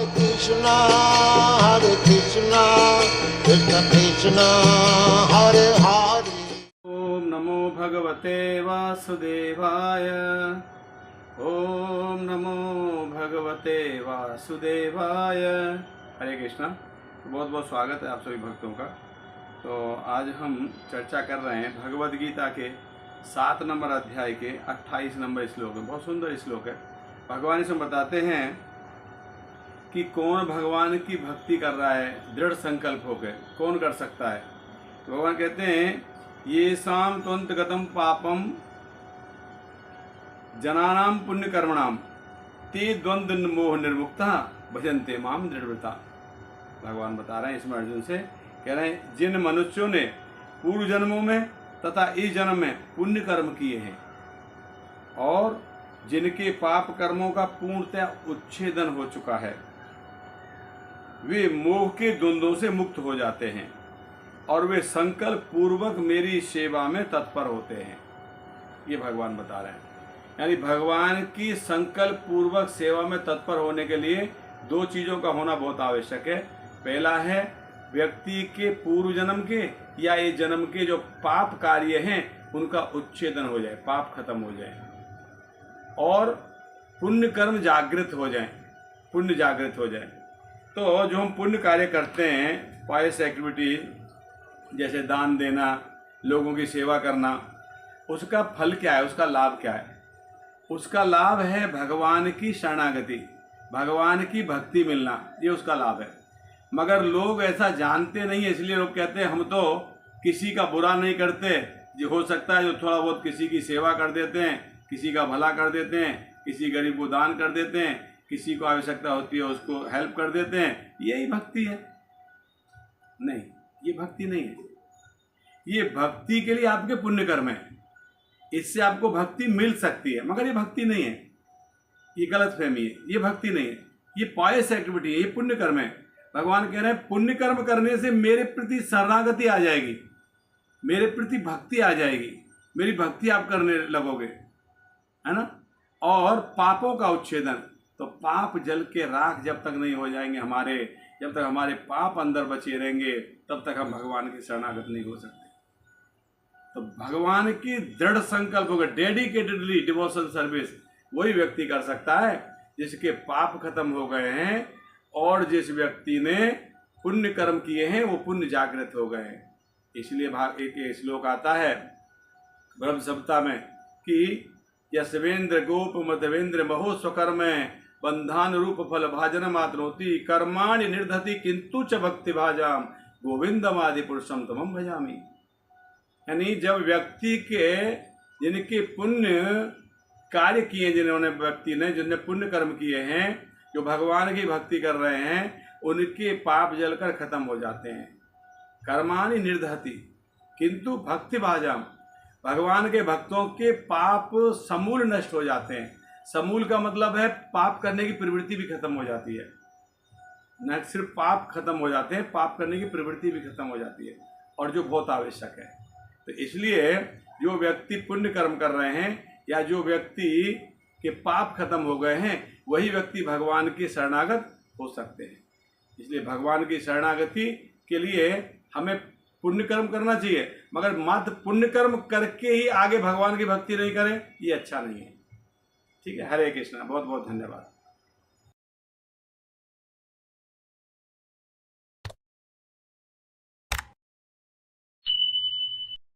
Hare Krishna, Krishna Krishna, Hare Hare. ओम नमो भगवते वासुदेवाय। ओम नमो भगवते वासुदेवाय। हरे कृष्णा। बहुत बहुत स्वागत है आप सभी भक्तों का। तो आज हम चर्चा कर रहे हैं भगवद गीता के 7 नंबर अध्याय के 28 नंबर श्लोक है। बहुत सुंदर श्लोक है। भगवान इसमें बताते हैं कि कौन भगवान की भक्ति कर रहा है दृढ़ संकल्प होकर, कौन कर सकता है। तो भगवान कहते हैं ये शाम त्वंत गतम पापम जनानाम पुण्य कर्मणाम ते द्वंद्व मोह निर्मुक्ता भजन्ते माम दृढ़व्रता। भगवान बता रहे हैं इसमें अर्जुन से, कह रहे हैं जिन मनुष्यों ने पूर्व जन्मों में तथा इस जन्म में पुण्य कर्म किए हैं और जिनके पाप कर्मों का पूर्णतः उच्छेदन हो चुका है, वे मोह के द्वंद्वों से मुक्त हो जाते हैं और वे संकल्प पूर्वक मेरी सेवा में तत्पर होते हैं। ये भगवान बता रहे हैं। यानी भगवान की संकल्प पूर्वक सेवा में तत्पर होने के लिए 2 चीज़ों का होना बहुत आवश्यक है। पहला है व्यक्ति के पूर्व जन्म के या ये जन्म के जो पाप कार्य हैं उनका उच्छेदन हो जाए, पाप खत्म हो जाए और पुण्य कर्म जागृत हो जाए, पुण्य जागृत हो जाए। तो जो हम पुण्य कार्य करते हैं, पायस एक्टिविटी जैसे दान देना, लोगों की सेवा करना, उसका फल क्या है, उसका लाभ क्या है? उसका लाभ है भगवान की शरणागति, भगवान की भक्ति मिलना, ये उसका लाभ है। मगर लोग ऐसा जानते नहीं है, इसलिए लोग कहते हैं हम तो किसी का बुरा नहीं करते, जो हो सकता है जो थोड़ा बहुत किसी की सेवा कर देते हैं, किसी का भला कर देते हैं, किसी गरीब को दान कर देते हैं, किसी को आवश्यकता होती है उसको हेल्प कर देते हैं, यही भक्ति है। नहीं, ये भक्ति नहीं है। ये भक्ति के लिए आपके पुण्य कर्म है, इससे आपको भक्ति मिल सकती है, मगर ये भक्ति नहीं है। ये गलत फहमी है, ये भक्ति नहीं है, ये पायस एक्टिविटी है, ये पुण्य कर्म है। भगवान कह रहे हैं पुण्य कर्म करने से मेरे प्रति शरणागति आ जाएगी, मेरे प्रति भक्ति आ जाएगी, मेरी भक्ति आप करने लगोगे, है ना। और पापों का उच्छेदन, तो पाप जल के राख जब तक नहीं हो जाएंगे हमारे, जब तक हमारे पाप अंदर बचे रहेंगे तब तक हम भगवान की शरणागत नहीं हो सकते। तो भगवान की दृढ़ संकल्प होगा, डेडिकेटेडली डिवोशन सर्विस वही व्यक्ति कर सकता है जिसके पाप खत्म हो गए हैं और जिस व्यक्ति ने पुण्य कर्म किए हैं वो पुण्य जागृत हो गए हैं। इसलिए एक श्लोक आता है ब्रह्म संहिता में कि यशवेंद्र गोप मधवेंद्र महो स्वकर्म बंधान रूप फल भाजन मात्र होती कर्माणि निर्धति किंतु च भक्ति भाजाम गोविंदमादि पुरुषम तमम भजामी। यानी जब व्यक्ति के जिनके पुण्य कार्य किए, जिन्होंने व्यक्ति ने जिनने पुण्य कर्म किए हैं, जो भगवान की भक्ति कर रहे हैं, उनके पाप जलकर खत्म हो जाते हैं। कर्माणि निर्धति किंतु भक्ति भाजाम, भगवान के भक्तों के पाप समूल नष्ट हो जाते हैं। समूल का मतलब है पाप करने की प्रवृत्ति भी खत्म हो जाती है। न सिर्फ पाप खत्म हो जाते हैं, पाप करने की प्रवृत्ति भी खत्म हो जाती है, और जो बहुत आवश्यक है। तो इसलिए जो व्यक्ति पुण्य कर्म कर रहे हैं या जो व्यक्ति के पाप खत्म हो गए हैं, वही व्यक्ति भगवान की शरणागत हो सकते हैं। इसलिए भगवान की शरणागति के लिए हमें पुण्य कर्म करना चाहिए, मगर मात्र पुण्य कर्म करके ही आगे भगवान की भक्ति नहीं करें, ये अच्छा नहीं है। ठीक है। हरे कृष्णा। बहुत बहुत धन्यवाद।